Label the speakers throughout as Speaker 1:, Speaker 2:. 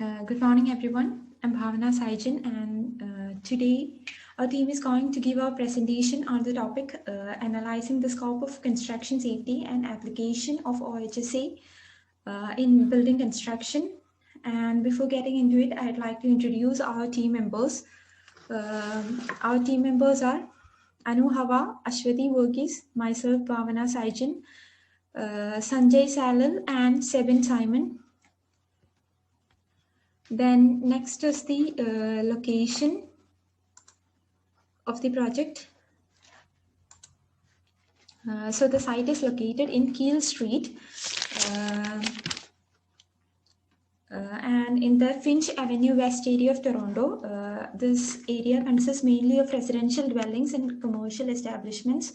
Speaker 1: Good morning, everyone. I'm Bhavana Saijan, and today our team is going to give our presentation on the topic analyzing the scope of construction safety and application of OHSA in building construction. And before getting into it, I'd like to introduce our team members. Our team members are Anu Hava, Ashwati Verghese, myself, Bhavana Saijan, Sanjay Salal, and Sebin Simon. Then next is the location of the project. So the site is located in Keele Street and in the Finch Avenue West area of Toronto. This area consists mainly of residential dwellings and commercial establishments.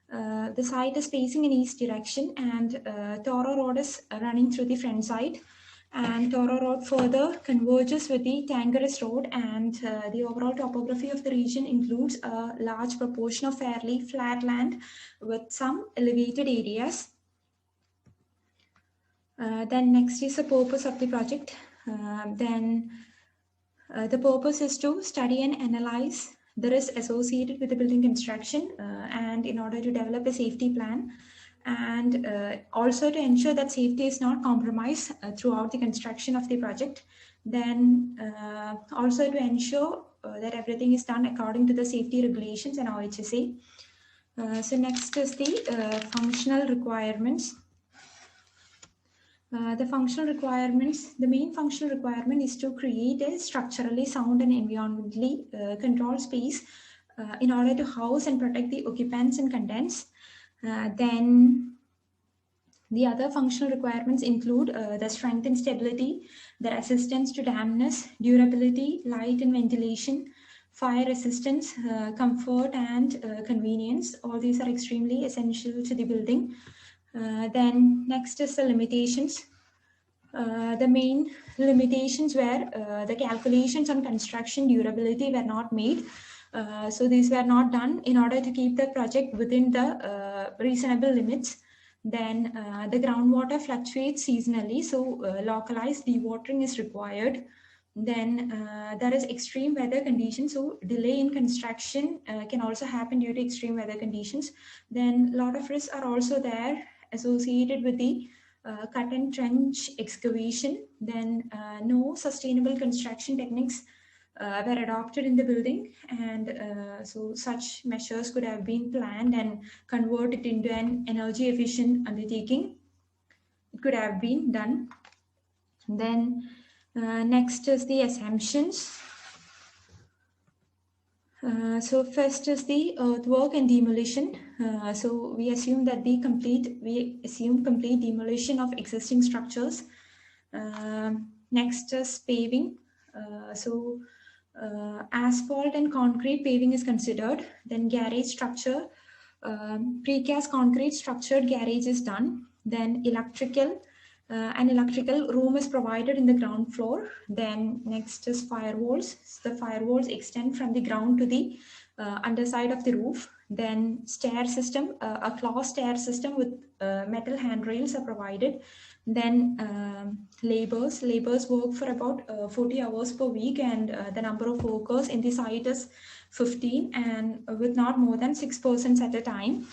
Speaker 1: The site is facing in east direction, and Toro Road is running through the front side. And Toro Road further converges with the Tangerus Road, and the overall topography of the region includes a large proportion of fairly flat land with some elevated areas. Then next is the purpose of the project. The purpose is to study and analyze the risk associated with the building construction and in order to develop a safety plan, and also to ensure that safety is not compromised throughout the construction of the project. Then also to ensure that everything is done according to the safety regulations and OHSA. So next is the functional requirements. The main functional requirement is to create a structurally sound and environmentally controlled space in order to house and protect the occupants and contents. Then the other functional requirements include the strength and stability, the resistance to dampness, durability, light and ventilation, fire resistance, comfort and convenience. All these are extremely essential to the building. Then next is the limitations. The main limitations were the calculations on construction durability were not made. So these were not done in order to keep the project within the reasonable limits. Then the groundwater fluctuates seasonally, so localized dewatering is required. Then there is extreme weather conditions, so delay in construction can also happen due to extreme weather conditions. Then a lot of risks are also there associated with the cut and trench excavation. Then no sustainable construction techniques were adopted in the building, and so such measures could have been planned and converted into an energy efficient undertaking. It could have been done. Then next is the assumptions. So first is the earthwork and demolition. So we assume complete demolition of existing structures. Next is paving. Asphalt and concrete paving is considered. Then garage structure, precast concrete structured garage is done. Then an electrical room is provided in the ground floor. Then next is firewalls. The firewalls extend from the ground to the underside of the roof. Then stair system, a claw stair system with metal handrails are provided. Then laborers work for about 40 hours per week, and the number of workers in the site is 15, and with not more than 6 persons at a time.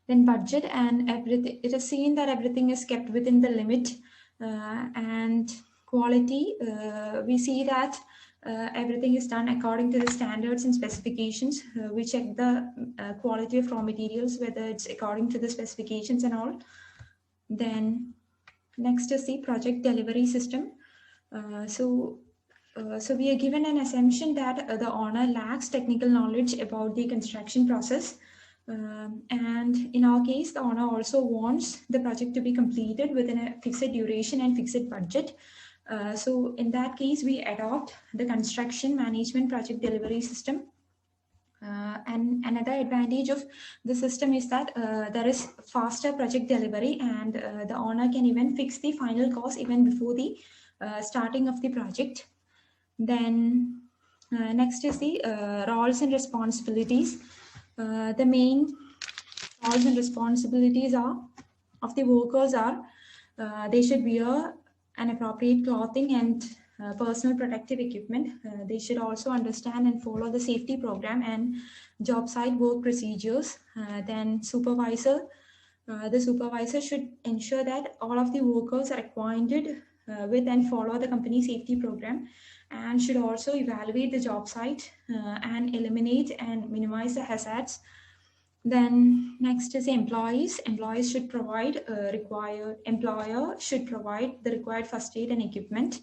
Speaker 1: Then budget and everything, it is seen that everything is kept within the limit. And quality, we see that everything is done according to the standards and specifications. We check the quality of raw materials, whether it's according to the specifications and all. Then next is the project delivery system. So we are given an assumption that the owner lacks technical knowledge about the construction process. And in our case, the owner also wants the project to be completed within a fixed duration and fixed budget. So in that case, we adopt the construction management project delivery system. And another advantage of the system is that there is faster project delivery, and the owner can even fix the final cost even before the starting of the project. Then next is the roles and responsibilities. The main roles and responsibilities of the workers are they should wear and appropriate clothing and personal protective equipment. They should also understand and follow the safety program and job site work procedures. Then the supervisor should ensure that all of the workers are acquainted with and follow the company safety program, and should also evaluate the job site and eliminate and minimize the hazards. Then next is employees. Employees should provide employer should provide the required first aid and equipment,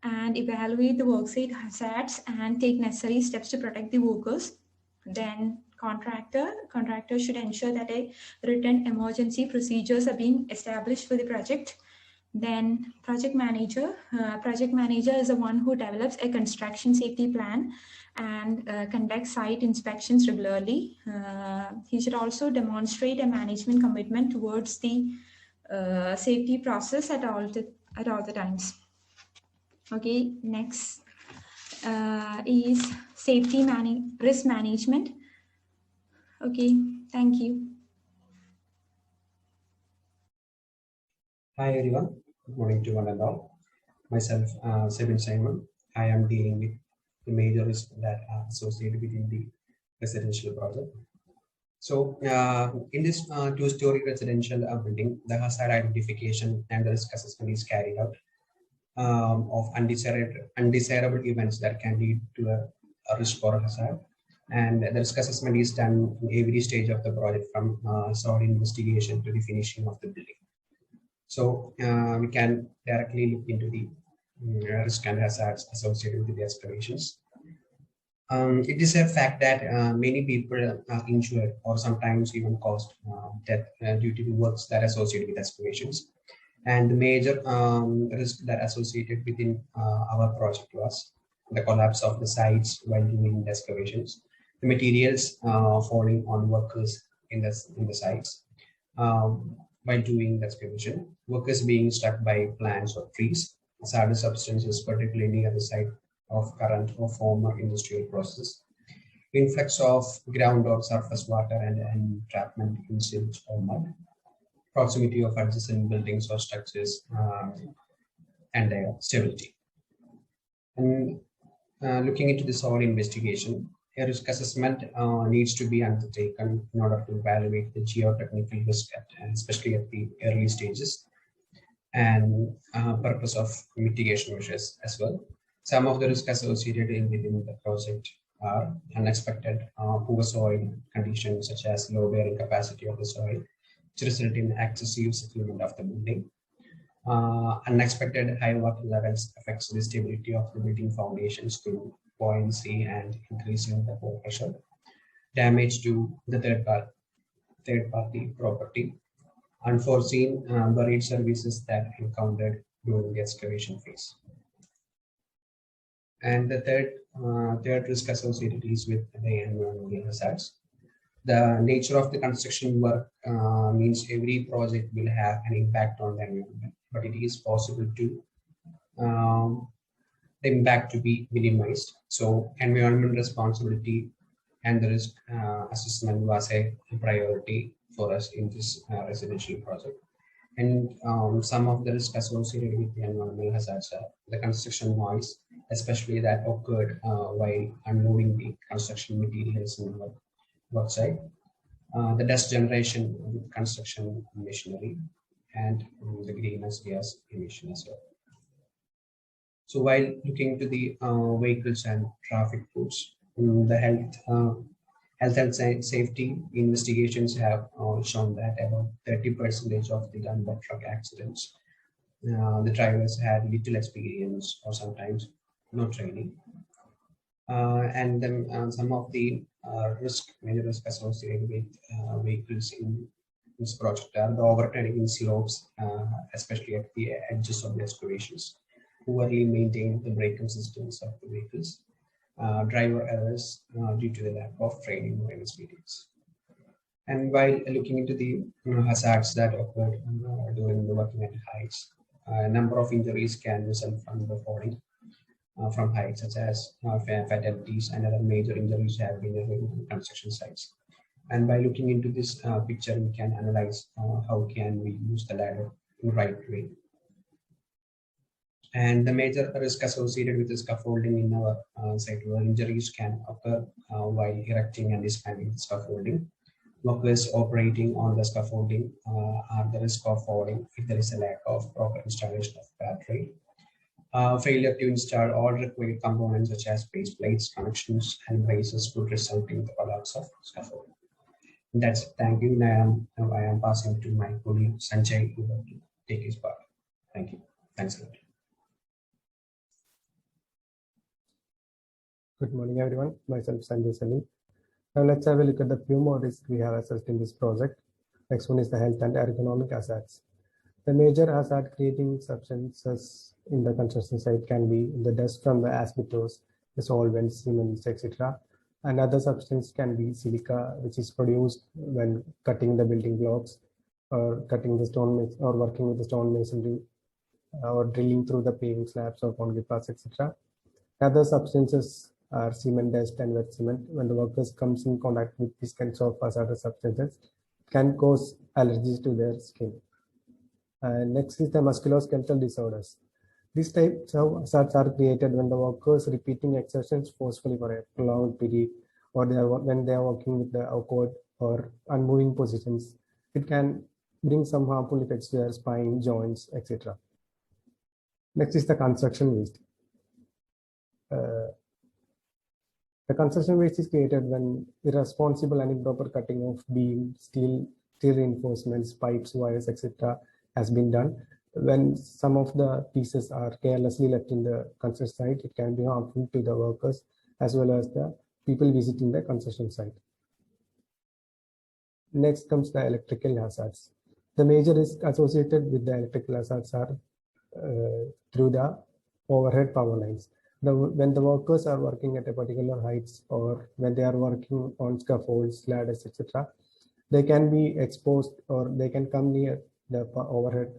Speaker 1: and evaluate the worksite hazards and take necessary steps to protect the workers. Then contractor should ensure that a written emergency procedures are being established for the project. Then project manager is the one who develops a construction safety plan and conducts site inspections regularly. He should also demonstrate a management commitment towards the safety process at all the times. Okay, next is risk management. Okay, thank you.
Speaker 2: Hi everyone, good morning to one and all. Myself, Sebin Simon. I am dealing with the major risks that are associated within the residential project. So, in this two-story residential building, the hazard identification and the risk assessment is carried out of undesirable events that can lead to a risk or a hazard. And the risk assessment is done in every stage of the project, from soil investigation to the finishing of the building. So we can directly look into the risk and hazards associated with the excavations. It is a fact that many people are injured or sometimes even caused death due to the works that are associated with excavations. And the major risk that associated within our project was the collapse of the sites while doing the excavations, the materials falling on workers in the sites while doing the excavation, workers being struck by plants or trees, hazardous substances, particularly near the site of current or former industrial process, influx of ground or surface water and entrapment in silt or mud, proximity of adjacent buildings or structures, and their stability. And looking into the soil investigation, a risk assessment needs to be undertaken in order to evaluate the geotechnical risk, especially at the early stages, and purpose of mitigation measures as well. Some of the risks associated within the project are unexpected poor soil conditions, such as low bearing capacity of the soil, which result in excessive settlement of the building. Unexpected high water levels affects the stability of the building foundations through buoyancy and increasing the pore pressure. Damage to the third party property. Unforeseen buried services that encountered during the excavation phase. And the third risk associated is with the environmental hazards. The nature of the construction work means every project will have an impact on the environment, but it is possible to the impact to be minimized. So environmental responsibility and the risk assessment was a priority for us in this residential project. And some of the risks associated with the environmental hazards are the construction noise, especially that occurred while unloading the construction materials in the work site, the dust generation with construction machinery, and the greenhouse gas emission as well. So while looking to the vehicles and traffic codes, the health and safety investigations have shown that about 30% of the Dunbar truck accidents, the drivers had little experience or sometimes no training. And then some of the major risk associated with vehicles in this project are the overturning in slopes, especially at the edges of the excavations, poorly maintain the braking systems of the vehicles, driver errors due to the lack of training or experience. And while looking into the hazards that occurred during the working at heights, a number of injuries can result from the falling from heights, such as fatalities and other major injuries have been reported on construction sites. And by looking into this picture, we can analyze how can we use the ladder in the right way. And the major risk associated with the scaffolding in our site where injuries can occur while erecting and dismantling the scaffolding. Workers operating on the scaffolding are the risk of falling if there is a lack of proper installation of battery. Failure to install all required components such as base plates, connections, and braces could result in the collapse of scaffolding. That's it. Thank you. Now I am passing to my colleague Sanjay who will take his part. Thank you. Thanks a lot.
Speaker 3: Good morning, everyone. Myself, Sanjay Salim. Now let's have a look at the few more risks we have assessed in this project. Next one is the health and ergonomic hazards. The major hazard creating substances in the construction site can be the dust from the asbestos, the solvents, cements, etc. Another substance can be silica, which is produced when cutting the building blocks or cutting the stone or working with the stone masonry or drilling through the paving slabs or concrete paths, etc. Other substances are cement dust and wet cement. When the workers comes in contact with these kinds of hazardous substances, can cause allergies to their skin. Next is the musculoskeletal disorders. These types of hazards are created when the workers repeating exertions forcefully for a prolonged period, or when they are working with the awkward or unmoving positions. It can bring some harmful effects to their spine, joints, etc. Next is the construction waste. The construction waste is created when irresponsible and improper cutting of beam, steel reinforcements, pipes, wires, etc. has been done. When some of the pieces are carelessly left in the construction site, it can be harmful to the workers as well as the people visiting the construction site. Next comes the electrical hazards. The major risk associated with the electrical hazards are through the overhead power lines. When the workers are working at a particular heights or when they are working on scaffolds, ladders, etc., they can be exposed or they can come near the overhead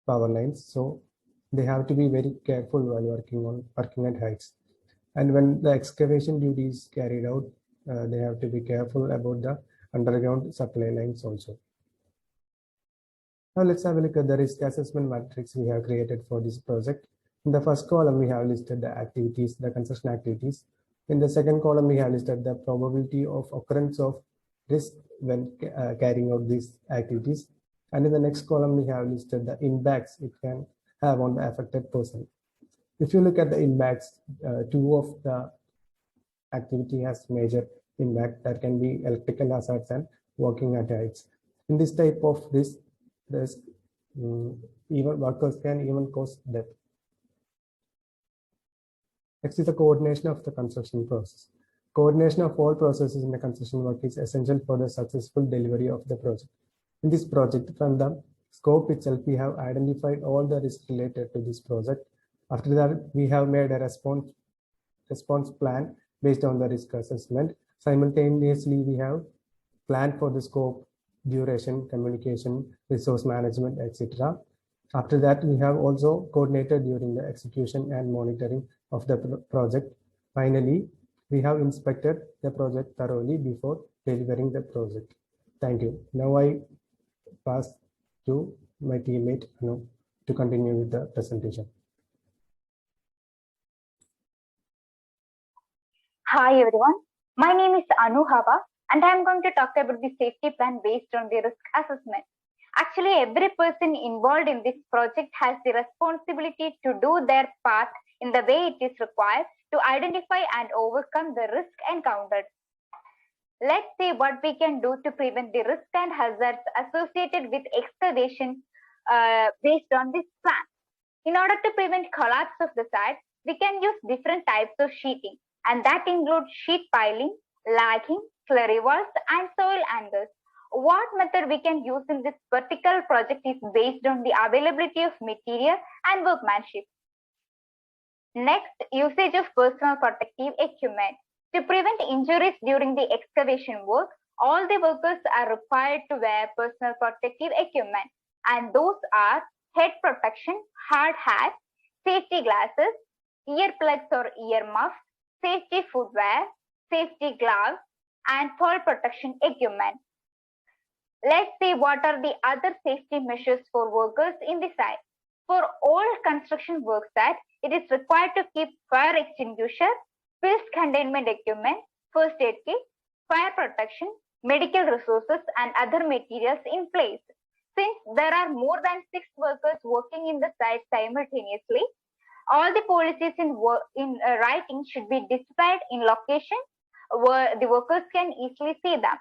Speaker 3: power lines. So they have to be very careful while working at heights. And when the excavation duty is carried out, they have to be careful about the underground supply lines also. Now let's have a look at the risk assessment matrix we have created for this project. In the first column, we have listed the activities, the construction activities. In the second column, we have listed the probability of occurrence of risk when carrying out these activities. And in the next column, we have listed the impacts it can have on the affected person. If you look at the impacts, two of the activity has major impact. That can be electrical hazards and working at heights. In this type of risk, even workers can even cause death. Next is the coordination of the construction process. Coordination of all processes in the construction work is essential for the successful delivery of the project. In this project, from the scope itself, we have identified all the risks related to this project. After that, we have made a response plan based on the risk assessment. Simultaneously, we have planned for the scope, duration, communication, resource management, etc. After that, we have also coordinated during the execution and monitoring of the project. Finally, we have inspected the project thoroughly before delivering the project. Thank you. Now I pass to my teammate Anu to continue with the presentation.
Speaker 4: Hi everyone, my name is Anu Hava and I am going to talk about the safety plan based on the risk assessment. Actually, every person involved in this project has the responsibility to do their part in the way it is required to identify and overcome the risk encountered. Let's see what we can do to prevent the risk and hazards associated with excavation based on this plan. In order to prevent collapse of the site, we can use different types of sheeting, and that includes sheet piling, lagging, slurry walls, and soil angles. What method we can use in this particular project is based on the availability of material and workmanship. Next, usage of personal protective equipment. To prevent injuries during the excavation work, all the workers are required to wear personal protective equipment, and those are head protection, hard hat, safety glasses, earplugs or earmuffs, safety footwear, safety gloves, and fall protection equipment. Let's see what are the other safety measures for workers in the site. For all construction work sites, it is required to keep fire extinguisher, spills containment equipment, first aid kit, fire protection, medical resources, and other materials in place. Since there are more than 6 workers working in the site simultaneously, all the policies in writing should be displayed in location where the workers can easily see them.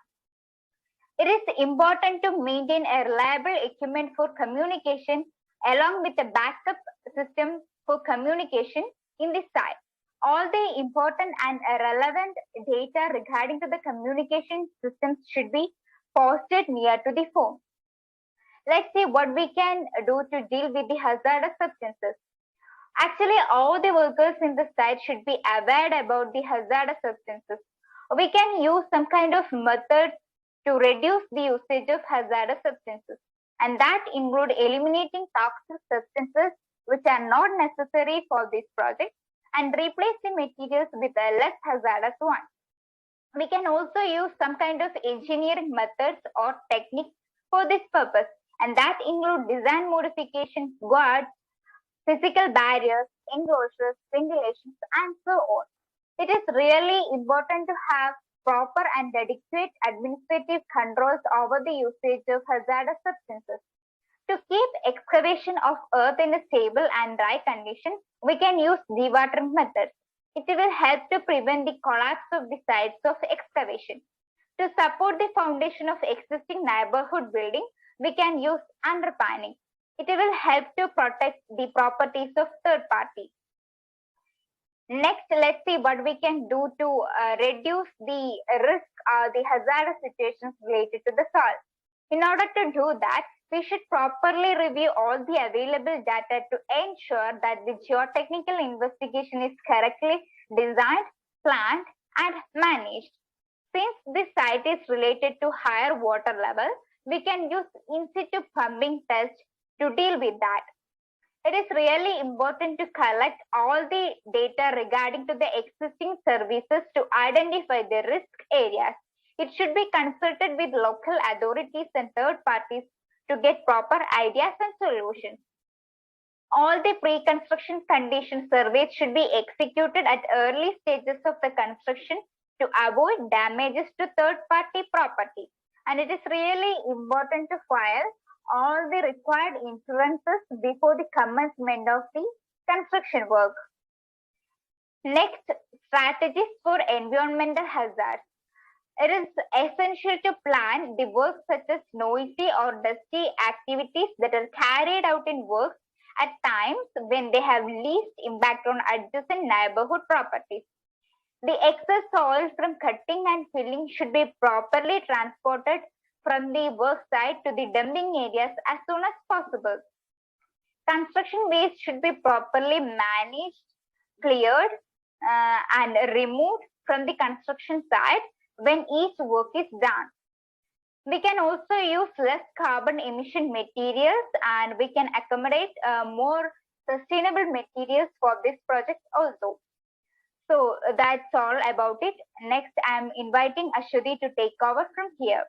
Speaker 4: It is important to maintain a reliable equipment for communication along with a backup system for communication in the site. All the important and relevant data regarding to the communication systems should be posted near to the phone. Let's see what we can do to deal with the hazardous substances. Actually, all the workers in the site should be aware about the hazardous substances. We can use some kind of method to reduce the usage of hazardous substances, and that include eliminating toxic substances which are not necessary for this project and replace the materials with a less hazardous one. We can also use some kind of engineering methods or techniques for this purpose, and that include design modifications, guards, physical barriers, enclosures, ventilations, and so on. It is really important to have proper and adequate administrative controls over the usage of hazardous substances. To keep excavation of earth in a stable and dry condition, we can use dewatering methods. It will help to prevent the collapse of the sites of excavation. To support the foundation of existing neighborhood building, we can use underpinning. It will help to protect the properties of third parties. Next, let's see what we can do to reduce the risk or the hazardous situations related to the soil. In order to do that, we should properly review all the available data to ensure that the geotechnical investigation is correctly designed, planned, and managed. Since this site is related to higher water level, we can use in-situ pumping tests to deal with that. It is really important to collect all the data regarding to the existing services to identify the risk areas. It should be consulted with local authorities and third parties to get proper ideas and solutions. All the pre-construction condition surveys should be executed at early stages of the construction to avoid damages to third-party property. And it is really important to file all the required insurances before the commencement of the construction work. Next, strategies for environmental hazards. It is essential to plan the work such as noisy or dusty activities that are carried out in works at times when they have least impact on adjacent neighborhood properties. The excess soil from cutting and filling should be properly transported from the work site to the dumping areas as soon as possible. Construction waste should be properly managed, cleared, and removed from the construction site when each work is done. We can also use less carbon emission materials, and we can accommodate more sustainable materials for this project also. So that's all about it. Next, I'm inviting Ashwati to take over from here.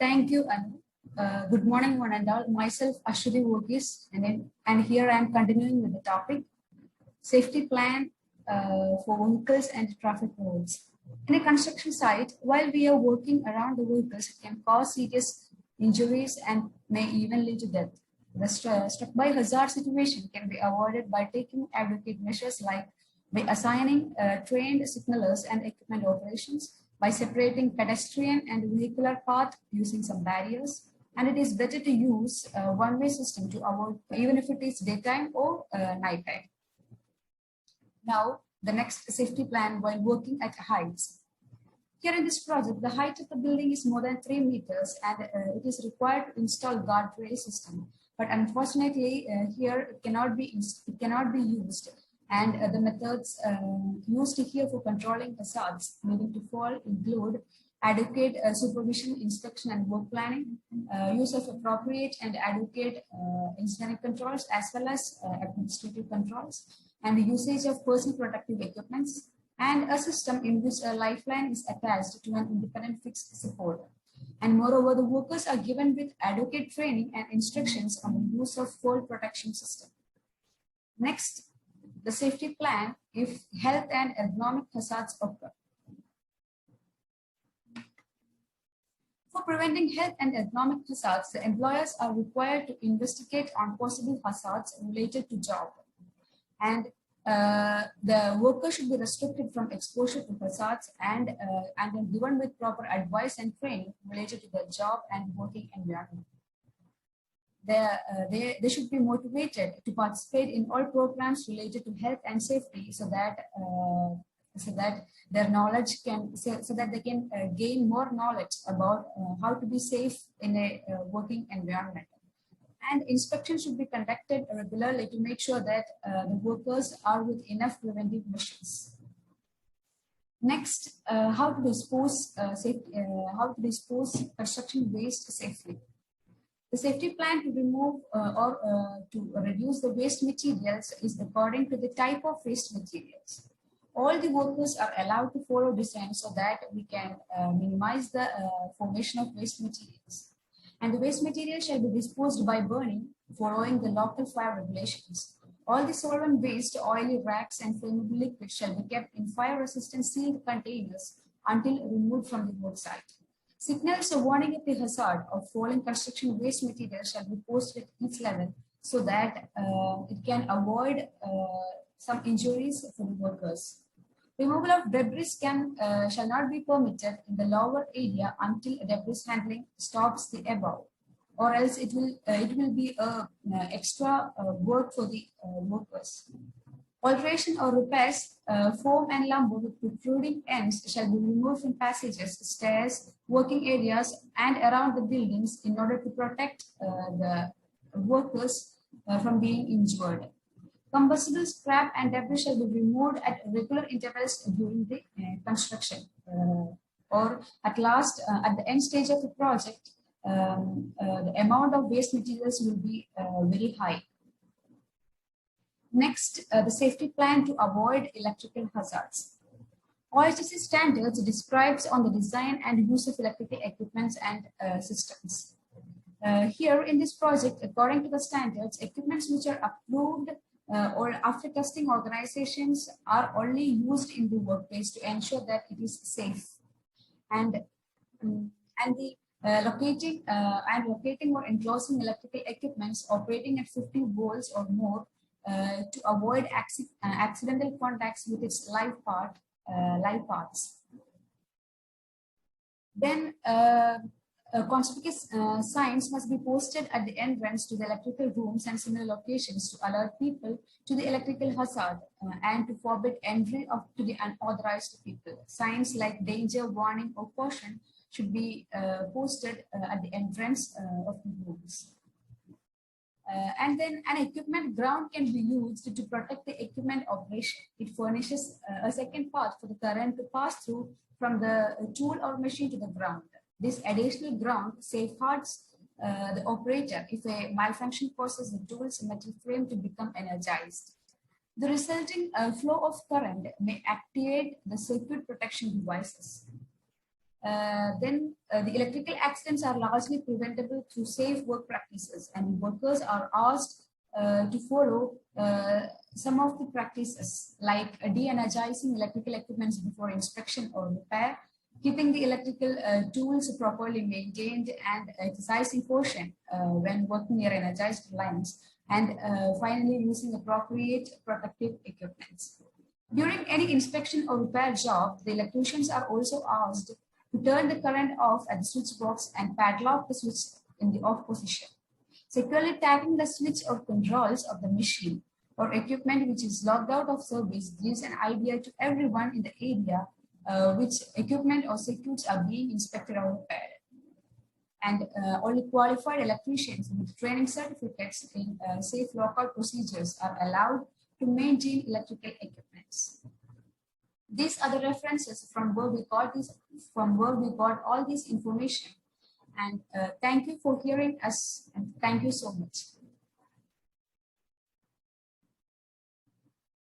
Speaker 5: Thank you, Anu. Good morning, one and all. Myself, Ashwati Verghese, and here I am continuing with the topic, safety plan for vehicles and traffic roads. In a construction site, while we are working around the vehicles, it can cause serious injuries and may even lead to death. The struck by hazard situation can be avoided by taking adequate measures like by assigning trained signalers and equipment operations, by separating pedestrian and vehicular path using some barriers, and it is better to use a one-way system to avoid, even if it is daytime or nighttime. Now, the next safety plan while working at heights. Here in this project, the height of the building is more than 3 meters and it is required to install guardrail system. But unfortunately, here it cannot be used, and the methods used here for controlling hazards needing to fall include adequate supervision, inspection, and work planning, use of appropriate and adequate engineering controls as well as administrative controls, and the usage of personal protective equipments, and a system in which a lifeline is attached to an independent fixed support. And moreover, the workers are given with adequate training and instructions on the use of fall protection system. Next, the safety plan if health and ergonomic hazards occur. For preventing health and ergonomic hazards, the employers are required to investigate on possible hazards related to job. And the worker should be restricted from exposure to hazards and then given with proper advice and training related to their job and working environment. They should be motivated to participate in all programs related to health and safety so that their knowledge can, so that they can gain more knowledge about how to be safe in a working environment. And inspection should be conducted regularly to make sure that the workers are with enough preventive measures. Next, how to dispose construction waste safely. The safety plan to remove or to reduce the waste materials is according to the type of waste materials. All the workers are allowed to follow design so that we can minimize the formation of waste materials. And the waste material shall be disposed by burning, following the local fire regulations. All the solvent waste, oily racks, and flammable liquids shall be kept in fire-resistant sealed containers until removed from the work site. Signals of warning of the hazard of falling construction waste material shall be posted at each level so that it can avoid some injuries for the workers. Removal of debris shall not be permitted in the lower area until debris handling stops the above, or else it will be extra work for the workers. Alteration or repairs, foam and lumber with protruding ends shall be removed from passages, stairs, working areas, and around the buildings in order to protect the workers from being injured. Combustible scrap and debris shall be removed at regular intervals during the construction. Or at last, at the end stage of the project, the amount of waste materials will be very high. Next, the safety plan to avoid electrical hazards. OHSC standards describes on the design and use of electrical equipments and systems. Here in this project, according to the standards, equipments which are approved or after testing organizations are only used in the workplace to ensure that it is safe. And the locating or enclosing electrical equipments operating at 50 volts or more to avoid accidental contacts with its live parts. Then conspicuous signs must be posted at the entrance to the electrical rooms and similar locations to alert people to the electrical hazard and to forbid entry to the unauthorized people. Signs like danger, warning, or caution should be posted at the entrance of the rooms. And then an equipment ground can be used to protect the equipment operation. It furnishes a second path for the current to pass through from the tool or machine to the ground. This additional ground safeguards the operator if a malfunction causes the tool's metal frame to become energized. The resulting flow of current may activate the circuit protection devices. Then the electrical accidents are largely preventable through safe work practices, and workers are asked to follow some of the practices like de-energizing electrical equipments before inspection or repair, keeping the electrical tools properly maintained, and exercising caution when working near energized lines, and finally using appropriate protective equipment. During any inspection or repair job, the electricians are also asked to turn the current off at the switch box and padlock the switch in the off position. Securely tagging the switch or controls of the machine or equipment which is logged out of service gives an idea to everyone in the area which equipment or circuits are being inspected or repaired. And only qualified electricians with training certificates in safe lockout procedures are allowed to maintain electrical equipments. These are the references from where we got all this information. And thank you for hearing us, and thank you so much.